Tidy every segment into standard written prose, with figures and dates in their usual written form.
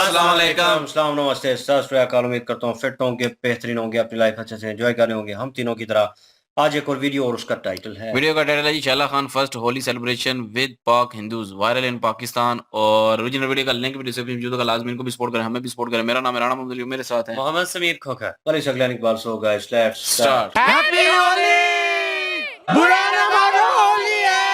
अस्सलाम वालेकुम। अस्सलाम नमस्ते सत श्री अकाल। उम्मीद करता हूँ फिट होंगे, बेहतरीन होंगे, अपनी लाइफ अच्छे से एंजॉय कर रहे होंगे हम तीनों की तरह। आज एक और वीडियो और उसका टाइटल है वीडियो का टाइटल है जी शाला Khan first Holi celebration with पाक हिंदूज वायरल इन पाकिस्तान। और ओरिजिनल वीडियो का लिंक भी डिस्क्रिप्शन में मौजूद होगा, लाजमी इनको भी सपोर्ट करें, हमें भी सपोर्ट करें। मेरा नाम है राणा मोहम्मद अली, मेरे साथ है Mohammad Sameer Khokhar. Wali Saglan Iqbal. So guys let's start. Happy Holi. बुरा न मानो होली है।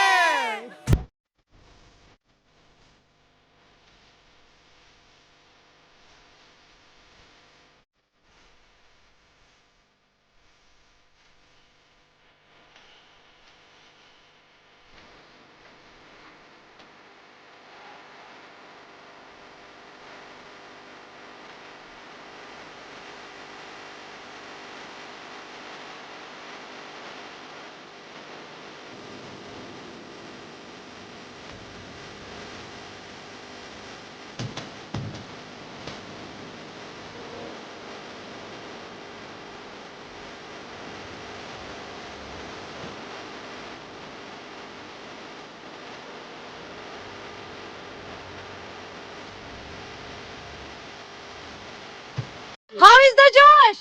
How is the Josh?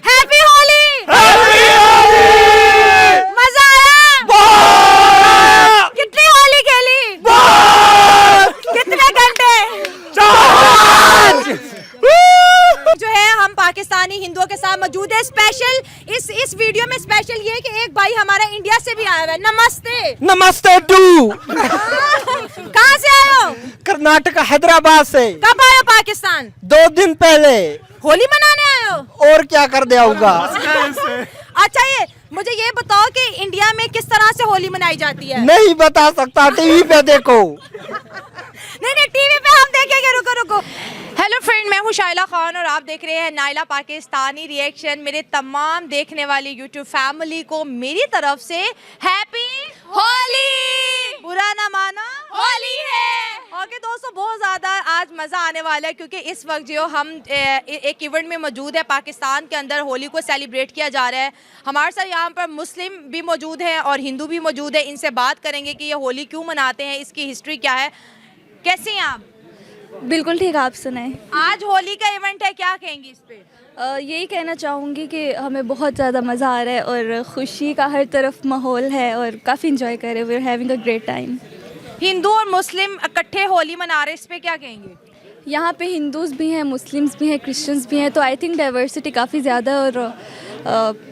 Happy Holi! मजा आया? कितनी होली खेली? कितने घंटे? जो है हम पाकिस्तानी हिंदुओं के साथ मौजूद है। स्पेशल इस वीडियो में स्पेशल ये है कि एक भाई हमारा इंडिया से भी आया हुआ है। नमस्ते। नमस्ते टू। कहाँ से आए हो? कर्नाटक हैदराबाद से। कब आए हो पाकिस्तान? 2 दिन पहले। होली मनाने आए हो? और क्या कर दिया होगा। अच्छा ये मुझे ये बताओ कि इंडिया में किस तरह से होली मनाई जाती है? नहीं बता सकता, टीवी पे देखो। नहीं टीवी पे हम देखेंगे। रुको। हेलो फ्रेंड, मैं हूँ शाइला खान और आप देख रहे हैं नाइला पाकिस्तानी रिएक्शन। मेरे तमाम देखने वाली यूट्यूब फैमिली को मेरी तरफ से हैप्पी होली। बुरा ना मानो होली है। ओके दोस्तों, बहुत ज़्यादा आज मज़ा आने वाला है क्योंकि इस वक्त जो हम एक इवेंट में मौजूद है पाकिस्तान के अंदर, होली को सेलिब्रेट किया जा रहा है। हमारे साथ यहाँ पर मुस्लिम भी मौजूद हैं और हिंदू भी मौजूद है। इनसे बात करेंगे कि ये होली क्यों मनाते हैं, इसकी हिस्ट्री क्या है। कैसे हैं आप? बिल्कुल ठीक, आप सुनाएं। आज होली का इवेंट है, क्या कहेंगी इस पे? यही कहना चाहूँगी कि हमें बहुत ज़्यादा मज़ा आ रहा है और ख़ुशी का हर तरफ माहौल है और काफ़ी इंजॉय कर रहे हैं। We are having a great time. Hindu और मुस्लिम इकट्ठे होली मना रहे, इस पे क्या कहेंगे? यहाँ पे हिंदूज़ भी हैं, मुस्लिम्स भी हैं, क्रिश्चियंस भी हैं, तो आई थिंक डाइवर्सिटी काफ़ी ज़्यादा और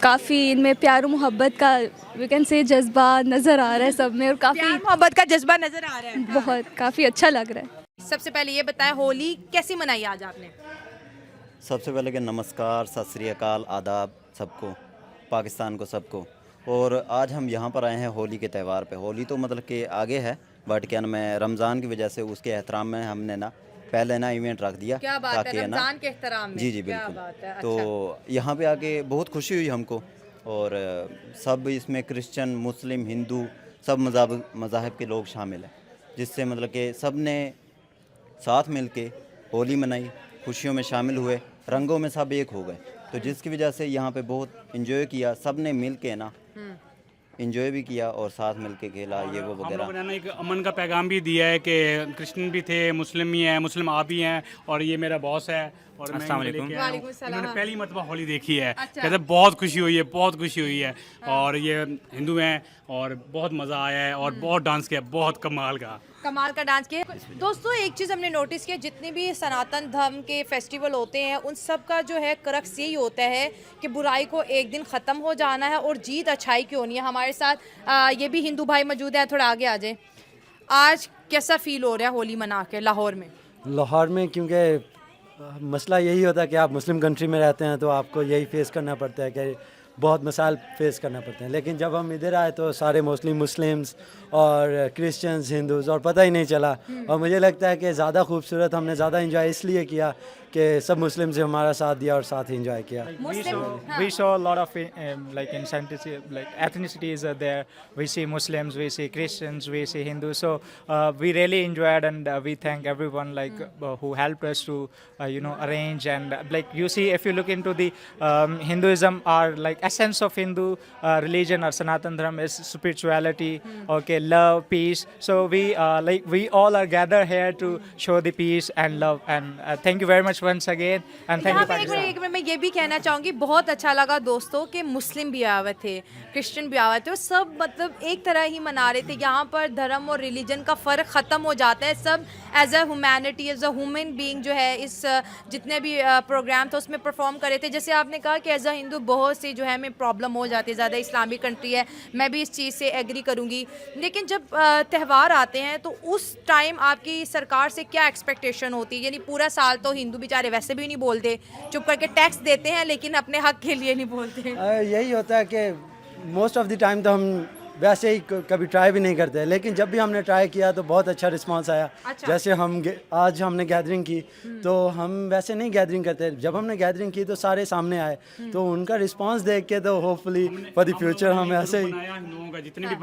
काफ़ी इनमें प्यार और मोहब्बत का वी कैन से जज्बा नज़र आ रहा है सब में और काफ़ी मोहब्बत का जज्बा नजर आ रहा है। बहुत काफ़ी अच्छा लग रहा है। सबसे पहले ये बताएं, होली कैसी मनाई आज आपने? सबसे पहले कि नमस्कार, सत श्री अकाल, आदाब सबको, पाकिस्तान को सबको। और आज हम यहाँ पर आए हैं होली के त्यौहार पे। होली तो मतलब कि आगे है, बट क्या ना मैं रमज़ान की वजह से उसके एहतराम में हमने ना पहले ना इवेंट रख दिया। क्या बात है, ताकि ना रमजान के एहतराम में। जी क्या बिल्कुल। बात है, तो अच्छा। यहाँ पे आके बहुत खुशी हुई हमको। और सब इसमें क्रिश्चियन, मुस्लिम, हिंदू सब मज़ाहब के लोग शामिल हैं, जिससे मतलब कि सब ने साथ मिलके होली मनाई, खुशियों में शामिल हुए, रंगों में सब एक हो गए। तो जिसकी वजह से यहाँ पे बहुत इंजॉय किया, सब ने मिल के ना इंजॉय भी किया और साथ मिल के खेला ये वो हम वगैरह। लोगों ने एक अमन का पैगाम भी दिया है कि क्रिश्चियन भी थे, मुस्लिम भी हैं, मुस्लिम आप भी हैं और ये मेरा बॉस है और मैं इनको लेके आया हूँ। वालेकुम सलाम। इन्होंने पहली मरतबा होली देखी है। अच्छा। कहते हैं बहुत खुशी हुई है, बहुत खुशी हुई है। और ये हिंदू हैं और बहुत मज़ा आया है और बहुत डांस किया, बहुत कमाल का डांस किया। दोस्तों एक चीज़ हमने नोटिस किया, जितने भी सनातन धर्म के फेस्टिवल होते हैं उन सब का जो है क्रक्स यही होता है कि बुराई को एक दिन ख़त्म हो जाना है और जीत अच्छाई की होनी है। हमारे साथ ये भी हिंदू भाई मौजूद है, थोड़ा आगे आ जाए। आज कैसा फील हो रहा है होली मना के लाहौर में? लाहौर में क्योंकि मसला यही होता है कि आप मुस्लिम कंट्री में रहते हैं तो आपको यही फेस करना पड़ता है कि बहुत मसाइल फेस करना पड़ते हैं। लेकिन जब हम इधर आए तो सारे मोस्टली मुस्लिम्स और क्रिश्चियंस, हिंदूज़ और पता ही नहीं चला। और मुझे लगता है कि ज़्यादा खूबसूरत हमने ज़्यादा इंजॉय इसलिए किया कि सब मुस्लिम से हमारा साथ दिया और साथ ही इंजॉय किया। We saw a lot of like incentives, like ethnicities are there. We see Muslims, we see Christians, we see Hindus. So we really enjoyed, and we thank everyone like who helped us to arrange, and like you see, if you look into the Hinduism, our like essence of Hindu religion or Sanatan Dharma is spirituality, okay, love, peace. So we all are gathered here to show the peace and love, and thank you very much once again, and thank यहाँ you पे एक Pakistan. Minute मैं ये भी कहना चाहूँगी, बहुत अच्छा लगा दोस्तों कि मुस्लिम भी आए हुए थे, क्रिश्चियन भी आए हुए थे, और सब मतलब एक तरह ही मना रहे थे। यहाँ पर धर्म और रिलीजन का फ़र्क ख़त्म हो जाता है, सब as a humanity, as a human being जो है इस जितने भी प्रोग्राम थे उसमें परफॉर्म कर रहे थे। जैसे आपने कहा कि एज अ हिंदू बहुत सी जो है हमें प्रॉब्लम हो जाती है, ज़्यादा इस्लामिक कंट्री है, मैं भी इस चीज़ से एग्री करूँगी। लेकिन जब त्यौहार आते हैं तो उस टाइम आपकी सरकार से क्या एक्सपेक्टेशन होती है? यानी पूरा साल तो हिंदू बेचारे वैसे भी नहीं बोलते, चुप करके टैक्स देते हैं, लेकिन अपने हक के लिए नहीं बोलते। यही होता है कि मोस्ट ऑफ द टाइम तो हम वैसे ही कभी ट्राई भी नहीं करते, लेकिन जब भी हमने ट्राई किया तो बहुत अच्छा रिस्पांस आया। अच्छा। जैसे आज हमने गैदरिंग की तो हम वैसे नहीं गैदरिंग करते, जब हमने गैदरिंग की तो सारे सामने आए, तो उनका रिस्पांस देख के तो होपफुली फॉर द फ्यूचर हम ऐसे ही बनाया हिंदुओं का, जितने भी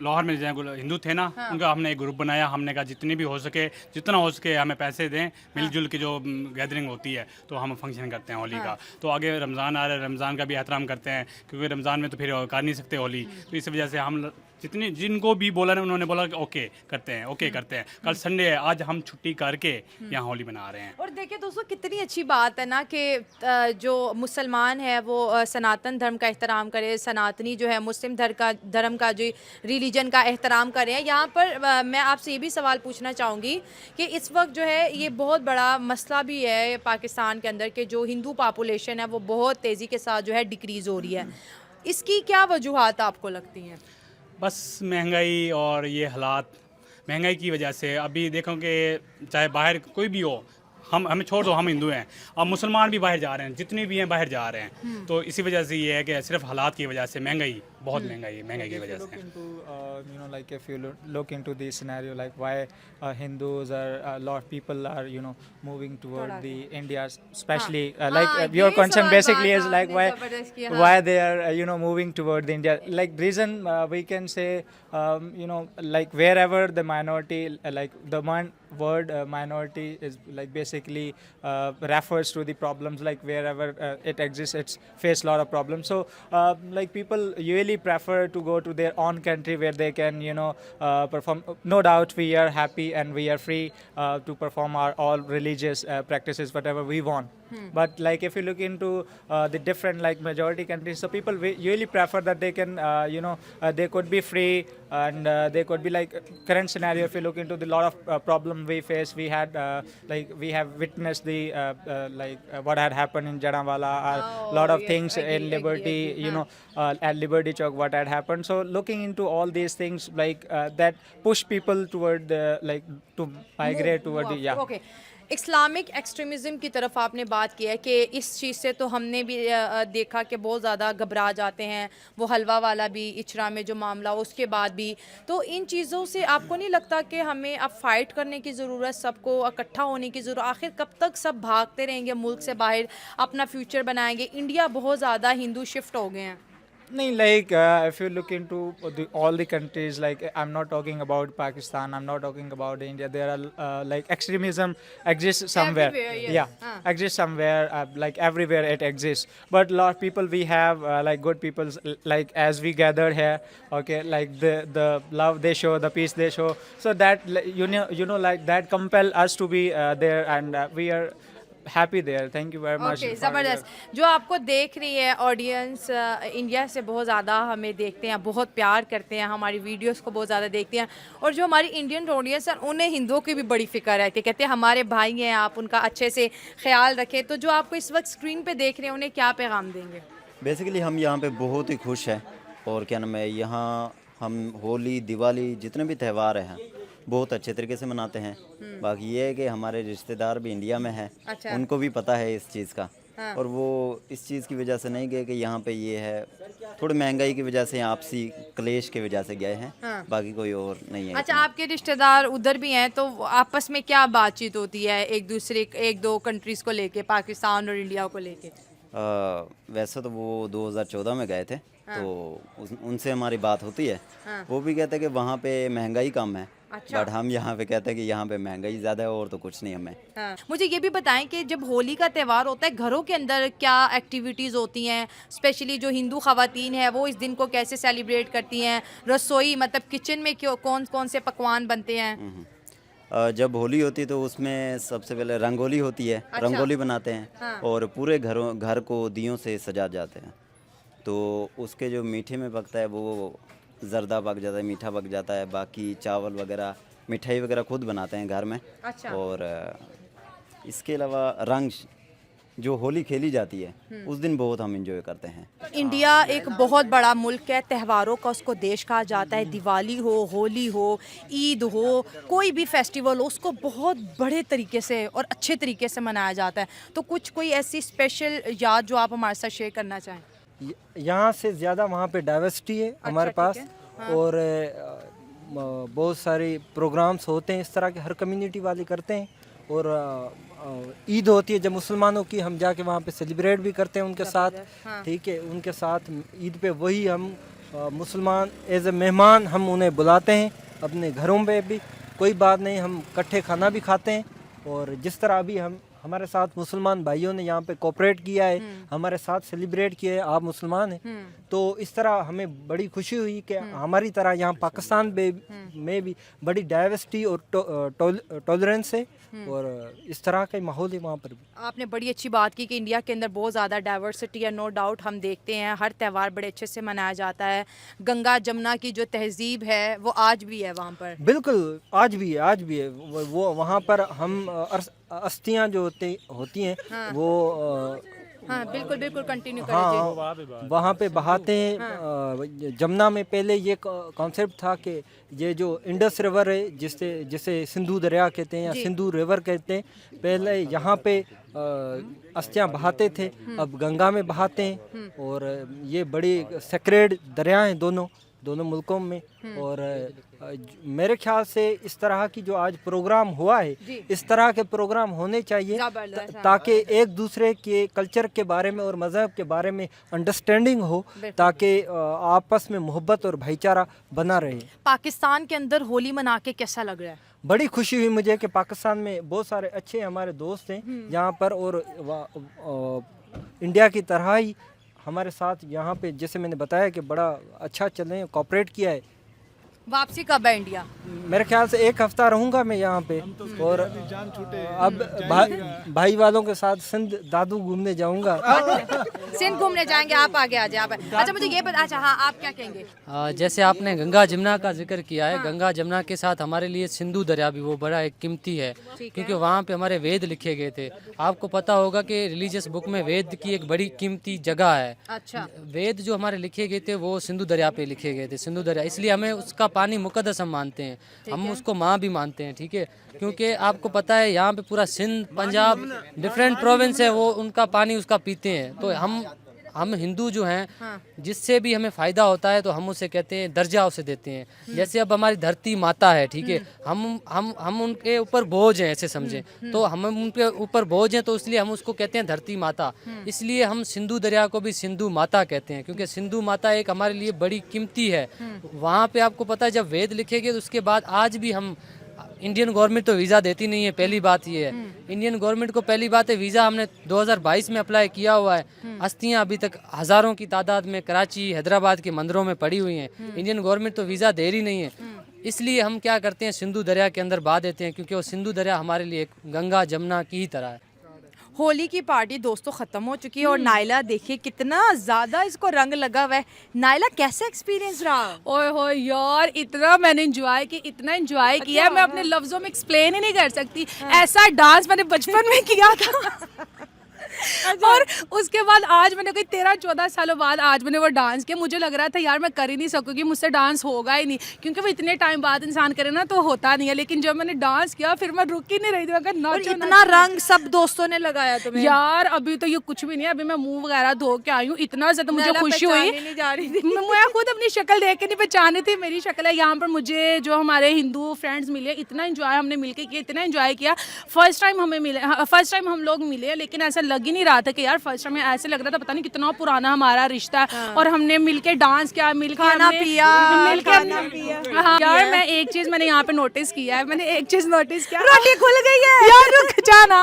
लाहौर में हिंदू थे ना, उनका हमने एक ग्रुप बनाया। हमने कहा जितने भी हो सके, जितना हो सके हमें पैसे दें, मिलजुल के जो गैदरिंग होती है तो हम फंक्शन करते हैं होली का। तो आगे रमज़ान आ रहा है, रमज़ान का भी एहतराम करते हैं, क्योंकि रमज़ान में तो फिर कर नहीं सकते होली, तो इस वजह से हम जितने जिनको भी बोला ना उन्होंने बोला कि ओके करते हैं, ओके करते हैं। कल संडे है, आज हम छुट्टी करके यहाँ होली मना रहे हैं। और देखिए दोस्तों कितनी अच्छी बात है ना कि जो मुसलमान है वो सनातन धर्म का एहतराम करे, सनातनी जो है मुस्लिम धर्म का जो रिलीजन का एहतराम करें। यहाँ पर मैं आपसे ये भी सवाल पूछना चाहूँगी कि इस वक्त जो है ये बहुत बड़ा मसला भी है पाकिस्तान के अंदर कि जो हिंदू पॉपुलेशन है वो बहुत तेज़ी के साथ जो है डिक्रीज़ हो रही है। इसकी क्या वजूहात आपको लगती हैं? बस महंगाई और ये हालात, महंगाई की वजह से अभी देखो कि चाहे बाहर कोई भी हो, हमें छोड़ दो, हम हिंदू हैं, अब मुसलमान भी बाहर जा रहे हैं, जितने भी हैं बाहर जा रहे हैं। तो इसी वजह से ये है कि सिर्फ हालात की वजह से महंगाई, बहुत महंगाई की वजह से। Like if you look into the scenario, like why Hindus are a lot of people are moving toward the India, especially like your ये concern सवाल basically बात is like आपने जबरदस्त किया, हाँ। why they are moving toward the India. Like reason we can say like wherever the minority like the word minority is like basically refers to the problems, like wherever it exists it's face a lot of problems. So like people usually prefer to go to their own country where they can perform. No doubt we are happy and we are free to perform our all religious practices whatever we want. But like if you look into the different like majority countries, so people usually prefer that they can they could be free, and they could be like current scenario. If you look into the lot of problem we face, we had like we have witnessed the what had happened in Jadawala, a lot of yes, things in agree, Liberty, agree, at Liberty Chowk what had happened. So looking into all these things like that push people toward the like to migrate toward the okay, Islamic extremism की तरफ आपने बात की है कि इस चीज़ से तो हमने भी देखा कि बहुत ज़्यादा घबरा जाते हैं, वो हलवा वाला भी, इचरा में जो मामला उसके बाद भी। तो इन चीज़ों से आपको नहीं लगता कि हमें अब फाइट करने की ज़रूरत, सबको इकट्ठा होने की ज़रूरत? आखिर कब तक सब भागते रहेंगे मुल्क से बाहर, अपना फ्यूचर बनाएंगे? इंडिया बहुत ज़्यादा हिंदू शिफ्ट हो गए हैं। Like if you look into all the countries, like I'm not talking about Pakistan, I'm not talking about India. There are like extremism exists somewhere. Everywhere, yes. Yeah, exists somewhere. Like everywhere it exists. But a lot of people we have like good people, like as we gather here, okay, like the love they show, the peace they show. So that like that compel us to be there, and we are happy there. Thank you very much. Okay, ज़बरदस्त। जो आपको देख रही है audience, India से बहुत ज़्यादा हमें देखते हैं, बहुत प्यार करते हैं, हमारी वीडियोस को बहुत ज़्यादा देखते हैं, और जो हमारी इंडियन ऑडियंस है उन्हें हिंदुओं की भी बड़ी फ़िक्र है कि कहते हैं हमारे भाई हैं, आप उनका अच्छे से ख्याल रखें। तो जो आपको इस वक्त स्क्रीन पे देख रहे हैं उन्हें क्या पैगाम देंगे? बेसिकली हम यहाँ पे बहुत ही खुश हैं, और क्या नाम है, यहाँ हम होली दिवाली जितने भी त्यौहार हैं बहुत अच्छे तरीके से मनाते हैं। बाकी ये है कि हमारे रिश्तेदार भी इंडिया में हैं, अच्छा। उनको भी पता है इस चीज़ का, और वो इस चीज़ की वजह से नहीं गए कि यहाँ पे ये है, थोड़ी महंगाई की वजह से, आपसी क्लेश की वजह से गए हैं, बाकी कोई और नहीं है। अच्छा, आपके रिश्तेदार उधर भी हैं, तो आपस में क्या बातचीत होती है एक दो कंट्रीज को लेके, पाकिस्तान और इंडिया को लेके? वैसे तो वो 2014 में गए थे, तो उनसे हमारी बात होती है। वो भी कहते हैं कि वहाँ पे महंगाई कम है, बट हम यहाँ पे कहते हैं कि यहाँ पे महंगाई ज़्यादा है और तो कुछ नहीं हमें। मुझे ये भी बताएं कि जब होली का त्यौहार होता है, घरों के अंदर क्या एक्टिविटीज़ होती हैं? स्पेशली जो हिंदू ख़वातीन हैं वो इस दिन को कैसे सेलिब्रेट करती हैं? रसोई मतलब किचन में कौन कौन से पकवान बनते हैं? जब होली होती है तो उसमें सबसे पहले रंगोली होती है। रंगोली बनाते हैं और पूरे घर को दियों से सजा जाते हैं। तो उसके जो मीठे में पकता है वो जर्दा पक जाता है, मीठा पक जाता है। बाकी चावल वगैरह, मिठाई वगैरह खुद बनाते हैं घर में। और इसके अलावा रंग जो होली खेली जाती है उस दिन बहुत हम इंजॉय करते हैं। इंडिया एक बहुत बड़ा मुल्क है, त्योहारों का उसको देश कहा जाता है। दिवाली हो, होली हो, ईद हो, कोई भी फेस्टिवल हो, उसको बहुत बड़े तरीके से और अच्छे तरीके से मनाया जाता है। तो कोई ऐसी स्पेशल याद जो आप हमारे साथ शेयर करना चाहें? यहाँ से ज़्यादा वहाँ पे डाइवर्सिटी है हमारे पास, और बहुत सारे प्रोग्राम्स होते हैं इस तरह के, हर कम्युनिटी वाले करते हैं। और ईद होती है जब मुसलमानों की, हम जाके वहाँ पे सेलिब्रेट भी करते हैं उनके साथ। ठीक है, उनके साथ ईद पे वही हम मुसलमान एज ए मेहमान हम उन्हें बुलाते हैं अपने घरों पे भी, कोई बात नहीं, हम इकट्ठे खाना भी खाते हैं। और जिस तरह अभी हमारे साथ मुसलमान भाइयों ने यहाँ पे कोऑपरेट किया है, हमारे साथ सेलिब्रेट किया है, आप मुसलमान हैं, तो इस तरह हमें बड़ी खुशी हुई कि हमारी तरह यहाँ पाकिस्तान में भी बड़ी डाइवर्सिटी और टॉलरेंस है, और इस तरह का माहौल है वहाँ पर। आपने बड़ी अच्छी बात की कि इंडिया के अंदर बहुत ज़्यादा डाइवर्सिटी है, नो डाउट। हम देखते हैं हर त्यौहार बड़े अच्छे से मनाया जाता है। गंगा जमुना की जो तहजीब है वो आज भी है वहाँ पर। बिल्कुल, आज भी है वो वहाँ पर हम अस्थियाँ जो होती हैं वो हाँ बिल्कुल कंटिन्यू करें। हाँ, वहाँ पे बहाते हैं। जमुना में पहले ये कॉन्सेप्ट था कि ये जो इंडस रिवर है, जिसे सिंधु दरिया कहते हैं या सिंधु रिवर कहते हैं, पहले यहाँ पे अस्थियाँ बहाते थे, अब गंगा में बहाते हैं। और ये बड़ी सेक्रेड दरिया हैं दोनों मुल्कों में। और मेरे ख्याल से इस तरह की जो आज प्रोग्राम हुआ है, इस तरह के प्रोग्राम होने चाहिए ताकि एक दूसरे के कल्चर के बारे में और मज़हब के बारे में अंडरस्टैंडिंग हो, ताकि आपस में मोहब्बत और भाईचारा बना रहे। पाकिस्तान के अंदर होली मना के कैसा लग रहा है? बड़ी खुशी हुई मुझे कि पाकिस्तान में बहुत सारे अच्छे हमारे दोस्त हैं यहाँ पर, और इंडिया की तरह ही हमारे साथ यहाँ पे, जैसे मैंने बताया कि बड़ा अच्छा चल रहे हैं, कोऑपरेट किया है। वापसी कब है इंडिया? मेरे ख्याल से 1 हफ्ता रहूँगा मैं यहाँ पे, और अब भाई वालों के साथ सिंध दादू घूमने जाऊँगा। सिंध घूमने जाएंगे, आप आगे आ जाए। अच्छा मुझे ये बता, अच्छा हाँ आप क्या कहेंगे? जैसे आपने गंगा जमुना का जिक्र किया है, गंगा जमुना के साथ हमारे लिए सिंधु दरिया भी वो बड़ा एक कीमती है, क्योंकि वहाँ पे हमारे वेद लिखे गए थे। आपको पता होगा कि रिलीजियस बुक में वेद की एक बड़ी कीमती जगह है। अच्छा, वेद जो हमारे लिखे गए थे वो सिंधु दरिया पे लिखे गए थे, सिंधु दरिया, इसलिए हमें उसका पानी मुकद्दस हम मानते हैं, हम उसको माँ भी मानते हैं। ठीक है, क्योंकि आपको पता है यहाँ पे पूरा सिंध, पंजाब, डिफरेंट प्रोविंस है, वो उनका पानी उसका पीते हैं। तो हम हिंदू जो हैं, जिससे भी हमें फ़ायदा होता है तो हम उसे कहते हैं, दर्जा उसे देते हैं। जैसे अब हमारी धरती माता है, ठीक है, हम उनके ऊपर बोझ हैं, ऐसे समझें, तो हम उनके ऊपर बोझ हैं, तो इसलिए हम उसको कहते हैं धरती माता। इसलिए हम सिंधु दरिया को भी सिंधु माता कहते हैं, क्योंकि सिंधु माता एक हमारे लिए बड़ी कीमती है। वहाँ पर आपको पता है जब वेद लिखे गए, उसके बाद आज भी हम, इंडियन गवर्नमेंट तो वीज़ा देती नहीं है, पहली बात ये है। इंडियन गवर्नमेंट को पहली बात है, वीज़ा हमने 2022 में अप्लाई किया हुआ है। अस्थियाँ अभी तक हज़ारों की तादाद में कराची, हैदराबाद के मंदिरों में पड़ी हुई हैं। इंडियन गवर्नमेंट तो वीज़ा दे रही नहीं है, इसलिए हम क्या करते हैं, सिंधु दरिया के अंदर बहा देते हैं, क्योंकि वो सिंधु दरिया हमारे लिए गंगा जमुना की ही तरह है। होली की पार्टी दोस्तों ख़त्म हो चुकी है, और नाइला देखिए कितना ज़्यादा इसको रंग लगा हुआ है। नाइला कैसा एक्सपीरियंस रहा? ओए हो यार, इतना मैंने इतना एंजॉय किया, मैं अपने लफ्ज़ों में एक्सप्लेन ही नहीं कर सकती। ऐसा डांस मैंने बचपन में किया था। और उसके बाद आज मैंने कोई 13-14 सालों बाद आज मैंने वो डांस किया। मुझे लग रहा था यार मैं कर ही नहीं सकूंगी, मुझसे डांस होगा ही नहीं, क्योंकि वो इतने टाइम बाद इंसान करे ना तो होता नहीं है। लेकिन जब मैंने डांस किया फिर मैं रुक ही नहीं रही थी, मैं कहा नाचो इतना रंग सब दोस्तों ने लगाया तुम्हें यार। अभी तो ये कुछ भी नहीं है, अभी मैं मुंह वगैरह धो के आई हूँ। इतना ज्यादा मुझे खुशी हुई, नहीं जा रही थी। मैं खुद अपनी शक्ल देख के नहीं पहचानी थी मेरी शक्ल है। यहाँ पर मुझे जो हमारे हिंदू फ्रेंड्स मिले, इतना एंजॉय हमने मिलके किया, इतना एंजॉय किया। फर्स्ट टाइम हमें मिले, फर्स्ट टाइम हम लोग मिले, लेकिन ऐसा लग ही नहीं रहा था कि यार फर्स्ट टाइम, ऐसे लग रहा था पता नहीं कितना पुराना हमारा रिश्ता है। और हमने मिलके डांस किया, मिलके खाना पिया। हाँ यार, मैं एक चीज मैंने यहाँ पे नोटिस किया है, मैंने एक चीज नोटिस किया, रोटी खुल गई है यार रुक जाना,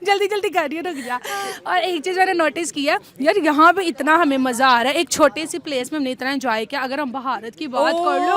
जल्दी जल्दी करिए, रुक जा। और एक चीज़ मैंने नोटिस किया यार, यहाँ पे इतना हमें मज़ा आ रहा है। एक छोटी सी प्लेस में हमने इतना एंजॉय किया। अगर हम भारत की बात कर लो,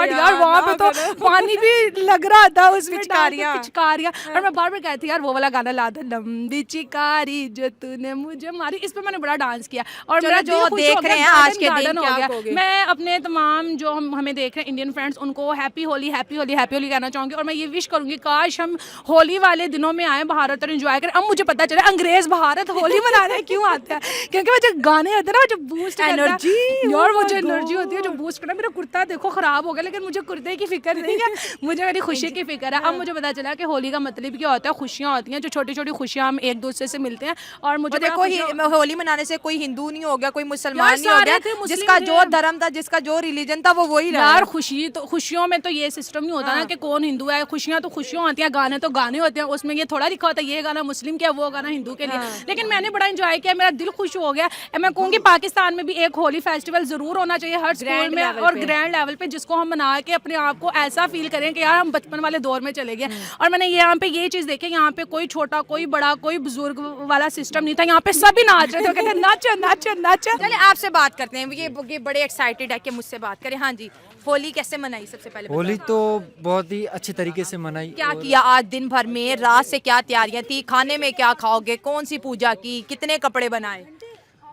यार वहाँ पे तो पानी भी लग रहा था, उसमें पिचकारियाँ। और मैं बार बार कहती थी यार वो वाला गाना ला दो, लंबी चिकारी जो तूने मुझे मारी, इस पे मैंने बड़ा डांस किया। और मेरा जो देख रहे हैं आज के दिन हो गया। मैं अपने तमाम जो हमें देख रहे हैं इंडियन फ्रेंड्स, उनको happy Holi, happy Holi, happy Holi कहना चाहूँगी। और मैं ये विश करूँगी काश हम होली वाले दिनों में आए भारत और एंजॉय करें। अब मुझे पता चला अंग्रेज भारत होली मनाने क्यों आते हैं, क्योंकि वो जो गाने होते हैं ना, वो जो बूस्ट एनर्जी, यार वो जो एनर्जी होती है, जो बूस्ट करना। मेरा कुर्ता देखो खराब हो गया, लेकिन मुझे कुर्ते की फिक्र नहीं है, मुझे मेरी खुशी की फिक्र है। अब मुझे पता चला कि होली का मतलब क्या होता है। खुशियाँ होती हैं, जो छोटी छोटी खुशियाँ हम एक दूसरे से मिलते हैं। और मुझे देखो होली मनाने से कोई हिंदू नहीं हो गया, कोई मुसलमान नहीं हो गया, जिसका जो धर्म था, जिसका जो रिलीजन था, वो वही रहा। यार खुशियों में तो ये सिस्टम नहीं होता ना कि कौन हिंदू है। खुशियाँ तो खुशियाँ होती हैं, गाने तो गाने होते हैं, उसमें ये थोड़ा लिखा होता है ये गाना मुस्लिम के, वो गाना हिंदू के लिए। लेकिन मैंने बड़ा एंजॉय किया, मेरा दिल खुश हो गया। मैं कहूँगी पाकिस्तान में भी एक होली फेस्टिवल जरूर होना चाहिए हर स्कूल में और ग्रैंड लेवल पे, जिसको हम मना के अपने आप को ऐसा फील करें कि यार हम बचपन वाले दौर में चले गए। और मैंने यहाँ पे ये चीज़ देखी, यहाँ पे कोई छोटा, कोई बड़ा, कोई बुजुर्ग वाला सिस्टम नहीं था। यहाँ पे सभी नाच रहे थे, कहते नाचो नाचो नाचो। चलिए आपसे बात करते हैं, ये बड़े एक्साइटेड है कि मुझसे बात करें। हाँ जी, होली कैसे मनाई सबसे पहले? होली तो बहुत ही अच्छे तरीके से मनाई। क्या किया आज दिन भर में, रात से क्या तैयारियां थी, खाने में क्या खाओगे, कौन सी पूजा की, कितने कपड़े बनाए?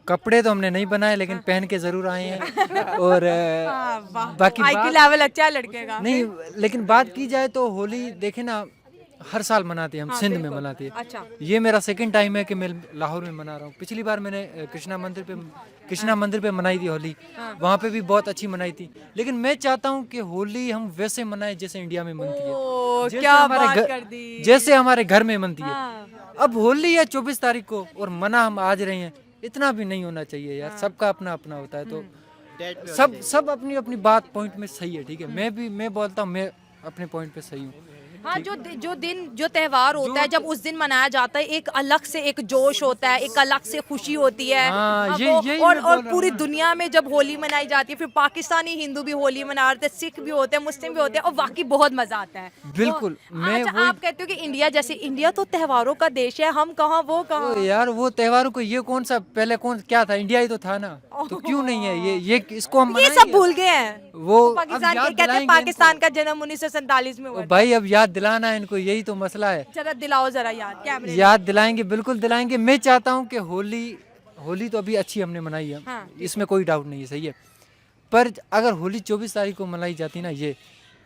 कपड़े तो हमने नहीं बनाए, लेकिन पहन के जरूर आए हैं। और बाकी लेवल अच्छा है लड़के का। नहीं, लेकिन बात की जाए तो होली देखे ना हर साल मनाते हैं हम, सिंध में मनाते हैं। अच्छा। ये मेरा सेकंड टाइम है कि मैं लाहौर में मना रहा हूँ। पिछली बार मैंने कृष्णा मंदिर पे मनाई थी होली, वहाँ पे भी बहुत अच्छी मनाई थी। लेकिन मैं चाहता हूँ कि होली हम वैसे मनाएं जैसे इंडिया में मनती है, जैसे हमारे घर में मनती है। अब होली है 24 तारीख को और मना हम आज रहे हैं, इतना भी नहीं होना चाहिए यार। सबका अपना अपना होता है, तो सब अपनी अपनी बात पॉइंट में सही है, ठीक है। मैं बोलता हूँ मैं अपने पॉइंट पे सही हूँ। हाँ, जो त्योहार होता है, जब उस दिन मनाया जाता है, एक अलग से एक जोश होता है, एक अलग से खुशी होती है। और पूरी दुनिया में जब होली मनाई जाती है, फिर पाकिस्तानी हिंदू भी होली मना रहे थे, सिख भी होते हैं, मुस्लिम भी होते हैं, और वाकई बहुत मजा आता है। बिल्कुल। आप कहते हो कि इंडिया जैसे, इंडिया तो त्योहारों का देश है, हम कहाँ वो कहाँ। यार वो त्योहारों को ये कौन सा पहले कौन क्या था, इंडिया ही तो था ना, तो क्यों नहीं है ये इसको हम ये सब भूल गए हैं। वो पाकिस्तान कहते हैं पाकिस्तान का जन्म 1947 में हुआ। भाई अब याद दिलाना है इनको, यही तो मसला है। जरा दिलाओ जरा याद दिलाएंगे, बिल्कुल दिलाएंगे। मैं चाहता हूँ कि होली तो अभी अच्छी हमने मनाई है, इसमें कोई डाउट नहीं है, सही है। पर अगर होली 24 तारीख को मनाई जाती ना, ये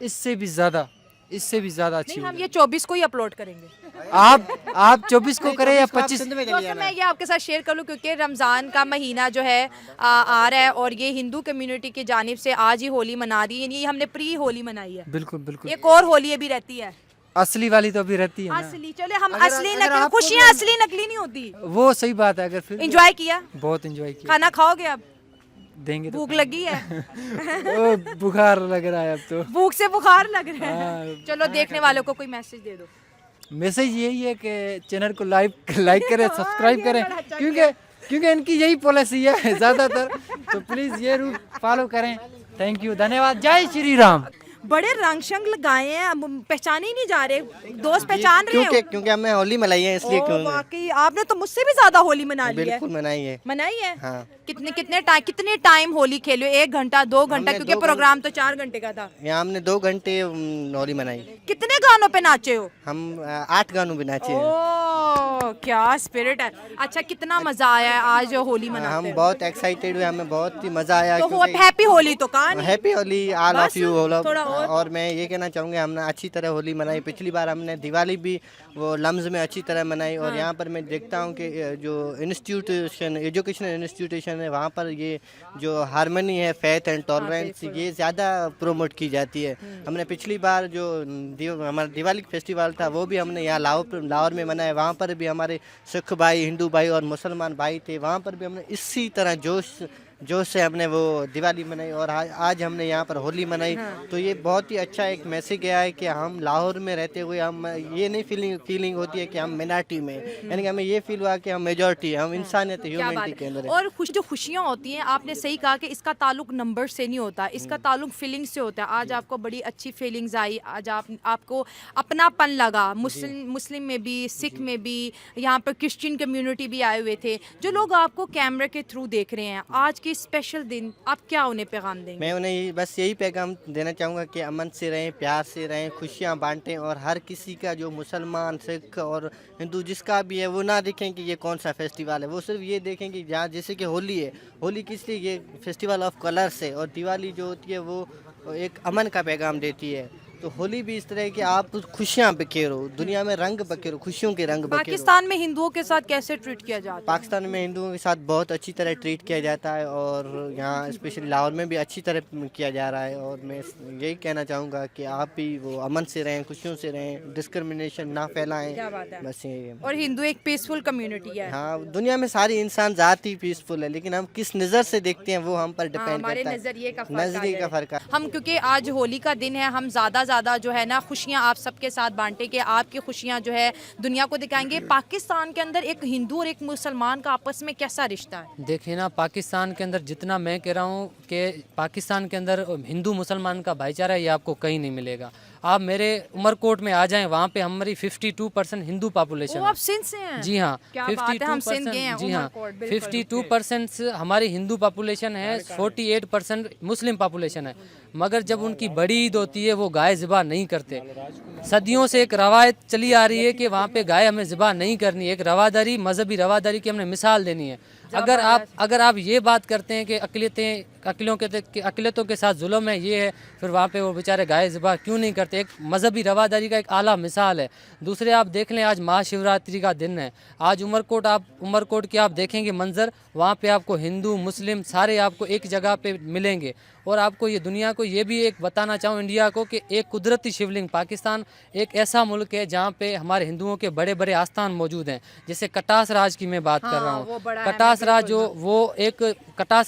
इससे भी ज्यादा अच्छी। हम ये 24 को ही अपलोड करेंगे। आप 24 को करें या 25? मैं ये आपके साथ शेयर कर लूँ, क्योंकि रमज़ान का महीना जो है आ रहा है, और ये हिंदू कम्युनिटी की जानिब से आज ही होली मना रही है। ये हमने प्री होली मनाई है। बिल्कुल बिल्कुल। एक और होली भी रहती है, असली वाली तो अभी रहती है ना। असली, चले हम असली नकली, खुशियाँ असली नकली नहीं होती। वो सही बात है। अगर फिर एंजॉय किया, बहुत एंजॉय किया। खाना खाओगे अब? देंगे। भूख लगी है? ओ, बुखार लग रहा है अब तो, भूख से बुखार लग रहा है। चलो देखने वालों को कोई मैसेज दे दो। मैसेज यही है कि चैनल को लाइक करें, सब्सक्राइब करें, क्योंकि इनकी यही पॉलिसी है ज़्यादातर। तो प्लीज़ ये रूल फॉलो करें। थैंक यू, धन्यवाद। जय श्री राम। बड़े रंग शंग लगाए हैं, पहचाने ही नहीं जा रहे। दोस्त पहचान रहे हो? क्योंकि हमने होली मनाई है, इसलिए। वाकई आपने तो मुझसे भी ज्यादा होली मना ली है। बिल्कुल मनाई है। हाँ। कितने टाइम होली खेलो? 1 घंटा 2 घंटा? क्योंकि प्रोग्राम तो 4 घंटे का था। यहाँ हमने 2 घंटे होली मनाई। कितने गानों पे नाचे हो? हम 8 गानों पे नाचे हैं। क्या स्पिरिट है। अच्छा, कितना मजा आया है आज होली मनाते हम हुए? बहुत एक्साइटेड हुए, हमें बहुत ही मज़ा आया। तो हैप्पी होली तो कहा नहीं। हैप्पी होली ऑल बस, ऑफ यू थोड़ा और। मैं ये कहना चाहूँगा हमने अच्छी तरह होली मनाई। पिछली बार हमने दिवाली भी वो लम्ज में अच्छी तरह मनाई और यहाँ पर मैं देखता हूँ कि जो इंस्टीट्यूशन एजुकेशनल इंस्टीट्यूशन है वहाँ पर ये जो हारमनी है, फेथ एंड टॉलरेंस, ये ज़्यादा प्रोमोट की जाती है। हमने पिछली बार जो हमारा दिवाली फेस्टिवल था वो भी हमने यहाँ लाहौर में मनाया। वहाँ पर भी हमारे सिख भाई, हिंदू भाई और मुसलमान भाई थे। वहाँ पर भी हमने इसी तरह जोश से हमने वो दिवाली मनाई और आज हमने यहाँ पर होली मनाई। तो ये बहुत ही अच्छा एक मैसेज गया है कि हम लाहौर में रहते हुए हम ये नहीं फीलिंग होती है कि हम मिनारिटी में, यानी कि हमें ये फील हुआ कि हम मेजॉरिटी है, हम इंसानियत ह्यूमैनिटी के अंदर है। और जो खुशियाँ होती हैं, आपने सही कहा कि इसका ताल्लुक नंबर से नहीं होता, इसका ताल्लुक फीलिंग्स से होता है। आज आपको बड़ी अच्छी फीलिंग्स आई, आज आपको अपनापन लगा। मुस्लिम में भी, सिख में भी, यहाँ पर क्रिश्चियन कम्युनिटी भी आए हुए थे। जो लोग आपको कैमरे के थ्रू देख रहे हैं, आज के स्पेशल दिन आप क्या उन्हें पैगाम देंगे? मैं उन्हें बस यही पैगाम देना चाहूँगा कि अमन से रहें, प्यार से रहें, खुशियाँ बांटें और हर किसी का, जो मुसलमान, सिख और हिंदू जिसका भी है, वो ना देखें कि ये कौन सा फेस्टिवल है। वो सिर्फ ये देखें कि जहाँ जैसे कि होली है, होली किस लिए, ये फेस्टिवल ऑफ कलर्स है और दिवाली जो होती है वो एक अमन का पैगाम देती है। तो होली भी इस तरह है कि आप खुशियाँ बिखेरो, दुनिया में रंग बिखेरो, खुशियों के रंग बिखेरो। पाकिस्तान में हिंदुओं के साथ कैसे ट्रीट किया जाता है? पाकिस्तान में हिंदुओं के साथ बहुत अच्छी तरह ट्रीट किया जाता है और यहाँ स्पेशली लाहौर में भी अच्छी तरह किया जा रहा है। और मैं यही कहना चाहूँगा कि आप भी वो अमन से रहें, खुशियों से रहें, डिस्क्रिमिनेशन ना फैलाएं। क्या बात है। बस यही है। और हिंदू एक पीसफुल कम्युनिटी है। हाँ, दुनिया में सारी इंसान जात ही पीसफुल है, लेकिन हम किस नज़र से देखते हैं वो हम पर डिपेंड हमारे करता है। नजरिए का नजरिए का फर्क है। हम क्योंकि आज होली का दिन है, हम ज़्यादा जो है ना खुशियाँ आप सबके साथ बांटे कि आपकी खुशियाँ जो है दुनिया को दिखाएंगे। पाकिस्तान के अंदर एक हिंदू और एक मुसलमान का आपस में कैसा रिश्ता है? देखिए ना, पाकिस्तान के अंदर जितना मैं कह रहा हूँ कि पाकिस्तान के अंदर हिंदू मुसलमान का भाईचारा है, ये आपको कहीं नहीं मिलेगा। आप मेरे उमरकोट में आ जाएं, वहाँ पे हमारी 52% हिंदू पॉपुलेशन है। आप सिंध से हैं? जी हाँ, क्या बात है, हम सिंध गए हैं, जी हाँ, उमरकोट, बिल्कुल। 52% हमारी हिंदू पॉपुलेशन है, 48% मुस्लिम पॉपुलेशन है। मगर जब उनकी बड़ी ईद होती है वो गाय ज़िबा नहीं करते। सदियों से एक रवायत चली आ रही है कि वहाँ पे गाय हमें ज़िबा नहीं करनी, एक रवादारी, मजहबी रवादारी की हमने मिसाल देनी है। अगर आप ये बात करते हैं कि अक़लियतों के साथ जुल्म है, ये है, फिर वहाँ पे वो बेचारे गाय ज़िबा क्यों नहीं करते? एक मजहबी रवादारी का एक आला मिसाल है। दूसरे आप देख लें, आज महाशिवरात्रि का दिन है। आज उमरकोट के आप देखेंगे मंज़र, वहाँ पे आपको हिंदू मुस्लिम सारे आपको एक जगह पे मिलेंगे। और आपको ये दुनिया को ये भी एक बताना चाहूँ, इंडिया को, कि एक कुदरती शिवलिंग, पाकिस्तान एक ऐसा मुल्क है जहाँ पे हमारे हिंदुओं के बड़े बड़े आस्थान मौजूद हैं। जैसे कटास राज की मैं बात कर रहा हूँ। कटास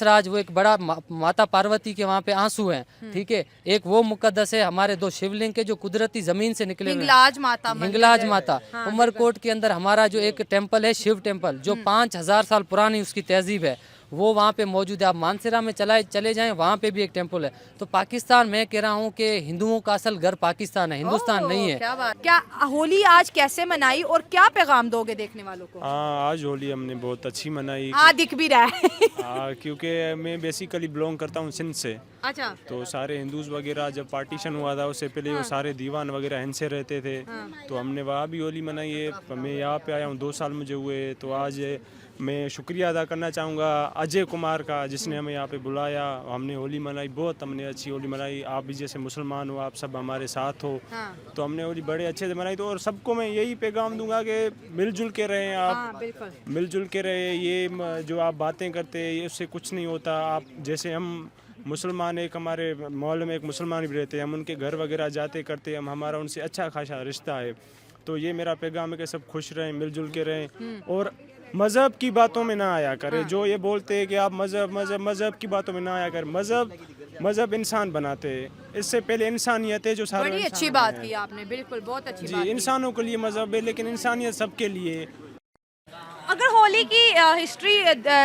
राज वो एक बड़ा माता पार्वती के वहाँ पे आंसू हैं, ठीक है। एक वो मुकद्दस है, हमारे 2 शिवलिंग के जो कुदरती जमीन से निकले हुए हैं। हिंगलाज माता। उमरकोट के अंदर हमारा जो एक टेम्पल है, शिव टेम्पल, जो 5000 साल पुरानी उसकी तहजीब है, वो वहाँ पे मौजूद है। आप मानसरा में चले जाएं, वहाँ पे भी एक टेम्पल है। तो पाकिस्तान, मैं कह रहा हूँ कि हिंदुओं का असल घर पाकिस्तान है, हिंदुस्तान नहीं है। क्या होली आज कैसे मनाई और क्या पैगाम दोगे देखने वालों को? आज होली हमने बहुत अच्छी मनाई। दिख भी रहा है। क्योंकि मैं बेसिकली बिलोंग करता हूँ सिंध से। अच्छा। तो सारे हिंदूज वगैरह जब पार्टीशन हुआ था उससे पहले वो सारे दीवान वगैरह हिंद से रहते थे। तो हमने वहाँ भी होली मनाई है। मैं यहाँ पे आया हूँ 2 साल मुझे हुए। तो आज मैं शुक्रिया अदा करना चाहूँगा अजय कुमार का, जिसने हमें यहाँ पे बुलाया। हमने होली मनाई, बहुत हमने अच्छी होली मनाई। आप भी जैसे मुसलमान हो, आप सब हमारे साथ हो। तो हमने होली बड़े अच्छे से मनाई। तो और सबको मैं यही पैगाम दूंगा कि मिलजुल के रहें आप। मिलजुल के रहे। ये जो आप बातें करते हैं उससे कुछ नहीं होता। आप जैसे हम मुसलमान, एक हमारे मोहल्ले में एक मुसलमान भी रहते हैं, हम उनके घर वगैरह जाते करते, हमारा उनसे अच्छा खासा रिश्ता है। तो ये मेरा पैगाम है कि सब खुश रहें, मिलजुल के रहें और मज़हब की बातों में ना आया करें। जो ये बोलते हैं कि आप मज़हब की बातों में ना आया करें। मज़हब इंसान बनाते हैं, इससे पहले इंसानियत है जो सारा। बड़ी अच्छी बात की आपने, बिल्कुल बहुत अच्छी बात। जी, इंसानों के लिए मज़हब है, लेकिन इंसानियत सबके लिए। अगर होली की हिस्ट्री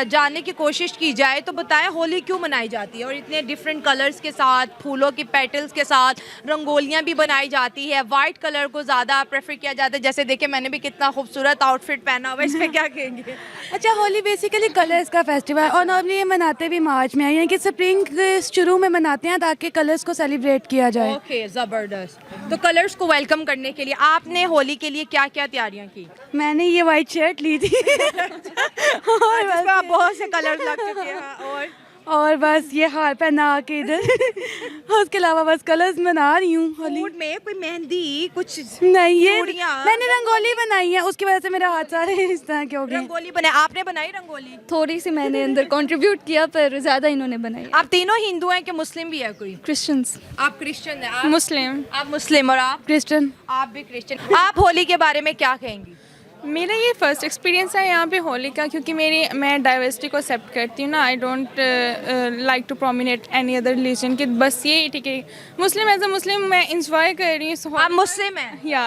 जानने की कोशिश की जाए तो बताएं होली क्यों मनाई जाती है और इतने डिफरेंट कलर्स के साथ, फूलों की पेटल्स के साथ रंगोलियां भी बनाई जाती है, वाइट कलर को ज़्यादा प्रेफर किया जाता है। जैसे देखिए मैंने भी कितना खूबसूरत आउटफिट पहना हुआ है, इसमें क्या कहेंगे? अच्छा, होली बेसिकली कलर्स का फेस्टिवल है और नॉर्मली ये मनाते भी मार्च में है, यानी कि स्प्रिंग के शुरू में मनाते हैं ताकि कलर्स को सेलिब्रेट किया जाए। ओके, ज़बरदस्त। तो कलर्स को वेलकम करने के लिए आपने होली के लिए क्या क्या तैयारियां की? मैंने ये वाइट शर्ट ली थी और जिसमें आप बहुत से कलर्स लग चुके हैं और बस ये हार पहना के इधर उसके अलावा बस कलर्स मना रही हूँ होली मूड में। कोई मेहंदी कुछ नहीं, ये चूड़ियाँ? मैंने रंगोली बनाई है, उसकी वजह से मेरा हाथ सारे इस तरह के हो गए। रंगोली बनाई आपने? बनाई रंगोली? थोड़ी सी मैंने अंदर कंट्रीब्यूट किया पर ज़्यादा इन्होंने बनाई। आप तीनों हिंदू हैं कि मुस्लिम भी है कोई? क्रिश्चियंस। आप क्रिश्चियन हैं? आप मुस्लिम। आप मुस्लिम और आप क्रिश्चियन। आप भी क्रिश्चियन। आप होली के बारे में क्या कहेंगी? मेरा ये फर्स्ट एक्सपीरियंस है यहाँ पे होली का, क्योंकि मैं डाइवर्सिटी को एक्सेप्ट करती हूँ ना। I don't like to prominate any other religion कि बस ये ठीक है मुस्लिम एज अ मुस्लिम मैं इंजॉय कर रही हूँ। आप मुस्लिम हैं? या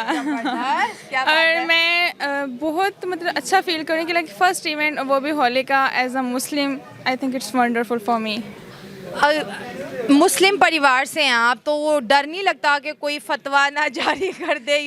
और मैं बहुत मतलब अच्छा फील कर रही हूँ कि लाइक फर्स्ट इवेंट वो भी होली का as a Muslim. I think it's wonderful for me. मुस्लिम परिवार से हैं आप, तो वो डर नहीं लगता कि कोई फतवा ना जारी कर दे?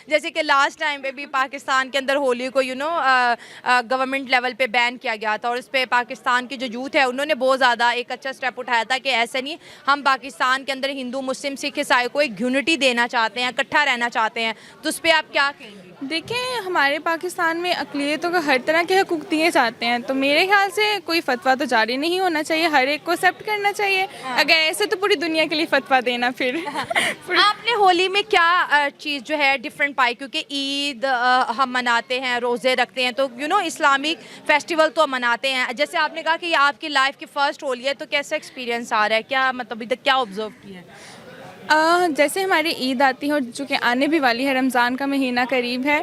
जैसे कि लास्ट टाइम पे भी पाकिस्तान के अंदर होली को गवर्नमेंट लेवल पे बैन किया गया था और इस पे पाकिस्तान की जो यूथ है उन्होंने बहुत ज़्यादा एक अच्छा स्टेप उठाया था कि ऐसा नहीं, हम पाकिस्तान के अंदर हिंदू मुस्लिम सिख ईसाई को एक यूनिटी देना चाहते हैं, इकट्ठा रहना चाहते हैं। तो उस पर आप क्या कहेंगे? देखें, हमारे पाकिस्तान में अक़लियतों का हर तरह के हकूक़ दिए जाते हैं, तो मेरे ख्याल से कोई फतवा तो जारी नहीं होना चाहिए, हर एक को एक्सेप्ट करना चाहिए। अगर ऐसे तो पूरी दुनिया के लिए फतवा देना फिर आपने होली में क्या चीज़ जो है डिफरेंट पाई? क्योंकि ईद हम मनाते हैं, रोज़े रखते हैं, तो इस्लामिक फेस्टिवल तो मनाते हैं। जैसे आपने कहा कि ये आपकी लाइफ की फ़र्स्ट होली है, तो कैसा एक्सपीरियंस आ रहा है? क्या मतलब अभी तक क्या ऑब्जर्व किया है? जैसे हमारी ईद आती है और जो कि आने भी वाली है, रमज़ान का महीना करीब है,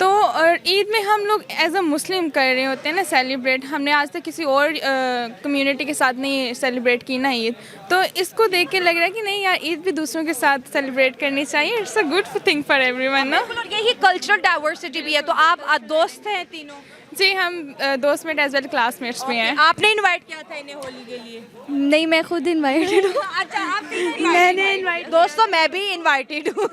तो और ईद में हम लोग एज अ मुस्लिम कर रहे होते हैं ना सेलिब्रेट। हमने आज तक किसी और कम्युनिटी के साथ नहीं सेलिब्रेट की ना ईद, तो इसको देख के लग रहा है कि नहीं यार, ईद भी दूसरों के साथ सेलिब्रेट करनी चाहिए। It's a good thing for everyone ना। यही कल्चरल डाइवर्सिटी भी है। तो आप दोस्त हैं तीनों? जी, हम दोस्त में एज वेल क्लासमेट्स भी हैं। आपने इनवाइट किया था इन्हें होली के लिए? नहीं, मैं खुद इन्वाइटेड हूँ। अच्छा, आप मैंने इनवाइट। दोस्तों, मैं भी इनवाइटेड हूँ।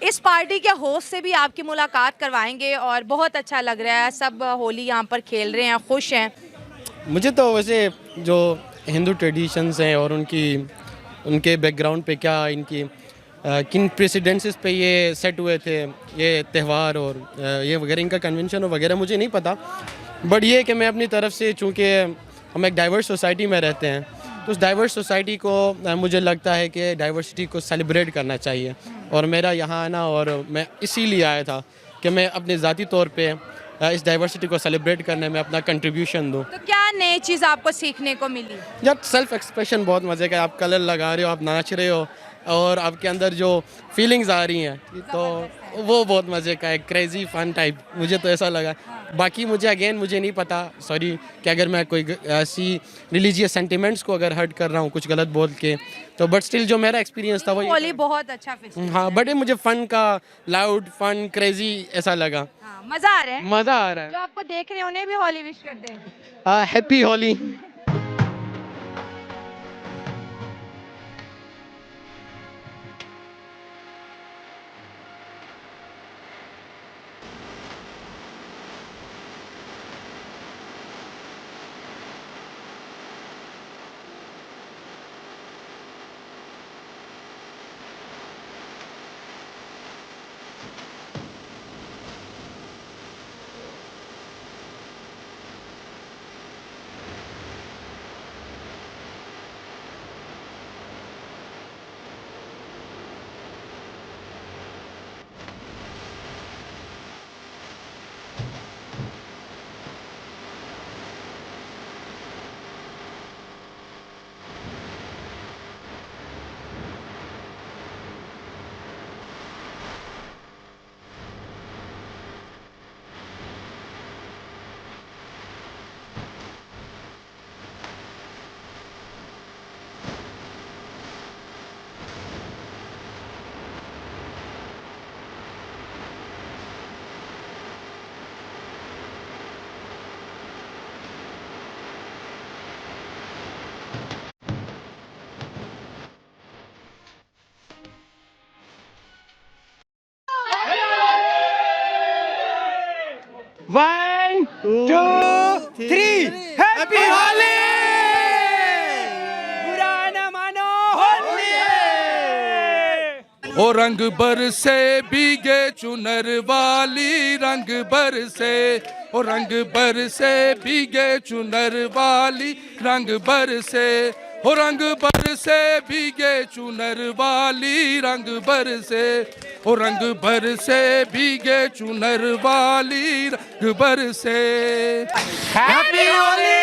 इस पार्टी के होस्ट से भी आपकी मुलाकात करवाएंगे और बहुत अच्छा लग रहा है, सब होली यहाँ पर खेल रहे हैं, खुश हैं। मुझे तो वैसे जो हिंदू ट्रेडिशंस हैं और उनके बैकग्राउंड पे क्या इनकी किन प्रेसिडेंसीज पे ये सेट हुए थे ये त्यौहार और ये वगैरह, इनका कन्वेंशन और वगैरह मुझे नहीं पता। बट ये कि मैं अपनी तरफ से, चूँकि हम एक डाइवर्स सोसाइटी में रहते हैं, तो उस डाइवर्स सोसाइटी को मुझे लगता है कि डाइवर्सिटी को सेलिब्रेट करना चाहिए। और मेरा यहाँ आना, और मैं इसीलिए आया था कि मैं अपने ज़ाती तौर पे इस डाइवर्सिटी को सेलिब्रेट करने में अपना कंट्रीब्यूशन दूँ। तो क्या नई चीज़ आपको सीखने को मिली? यार, सेल्फ एक्सप्रेशन बहुत मज़े का है। आप कलर लगा रहे हो, आप नाच रहे हो और आपके अंदर जो फीलिंग्स आ रही हैं, तो वो बहुत मज़े का है, क्रेजी फन टाइप। मुझे तो ऐसा लगा। बाकी मुझे नहीं पता, सॉरी, कि अगर मैं कोई ऐसी रिलीजियस सेंटिमेंट्स को अगर हर्ट कर रहा हूँ कुछ गलत बोल के, तो बट स्टिल जो मेरा एक्सपीरियंस था वो होली बहुत अच्छा फेस्टिवल। हाँ, बट मुझे फ़न का, लाउड फन क्रेजी ऐसा लगा। मज़ा आ रहा है? मज़ा आ रहा है। जो आपको देख रहे हैं उन्हें भी होली विश कर दें। हैप्पी होली। 1 2 3 हैप्पी होली बुरा न मानो होली ओ रंग बरसे भीगे चुनर वाली रंग बरसे ओ रंग बरसे भीगे चुनर वाली रंग बरसे हो रंग बरसे भीगे चुनर वाली रंग बरसे हो रंग बरसे भीगे चुनर वाली रंग बरसे हैप्पी होली